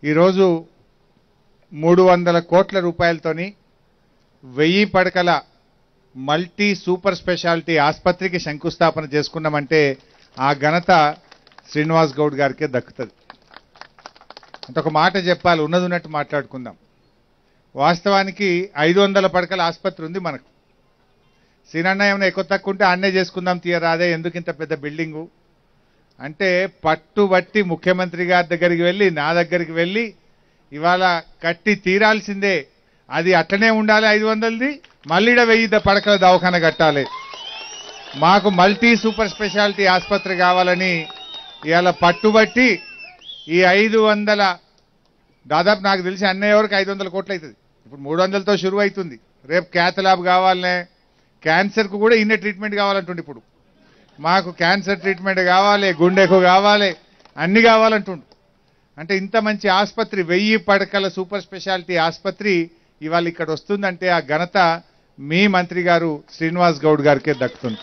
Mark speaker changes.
Speaker 1: ఈరోజు 300 కోట్ల రూపాయలతోని 1000 పడకల మల్టీ సూపర్ స్పెషాలిటీ ఆసుపత్రికి శంకుస్థాపన చేసుకున్నామంటే ఆ ఘనత శ్రీనివాస్ గౌడ్ గారికే దక్కుతుంది. అంటే ఒక మాట చెప్పాలి, ఉన్నది ఉన్నట్టు మాట్లాడుకుందాం. వాస్తవానికి 500 పడకల ఆసుపత్రి ఉంది మనకు. సీనన్న ఏమైనా ఎక్కువ తక్కువ ఉంటే అన్నే చేసుకుందాం తీయరాదే, ఎందుకు ఇంత పెద్ద బిల్డింగు అంటే పట్టుబట్టి ముఖ్యమంత్రి గారి దగ్గరికి వెళ్ళి నా దగ్గరికి వెళ్ళి ఇవాళ కట్టి తీరాల్సిందే, అది అట్లనే ఉండాలి 500ది, మళ్ళీ 1000 పడకల దవాఖాన కట్టాలి, మాకు మల్టీ సూపర్ స్పెషాలిటీ ఆసుపత్రి కావాలని ఇవాళ పట్టుబట్టి ఈ 500 దాదాపు నాకు తెలిసి అన్నయ్య వరకు 500 కోట్లు అవుతుంది. ఇప్పుడు 300తో షురు అవుతుంది. రేపు క్యాథ్ ల్యాబ్ కావాలనే, క్యాన్సర్కు కూడా ఇన్నే ట్రీట్మెంట్ కావాలంటుండే. ఇప్పుడు మాకు క్యాన్సర్ ట్రీట్మెంట్ కావాలి, గుండెకు కావాలి, అన్ని కావాలంటుండు. అంటే ఇంత మంచి ఆసుపత్రి 1000 పడకల సూపర్ స్పెషాలిటీ ఆసుపత్రి ఇవాళ ఇక్కడ వస్తుందంటే ఆ ఘనత మీ మంత్రి గారు శ్రీనివాస్ గౌడ్ గారికే దక్కుతుంది.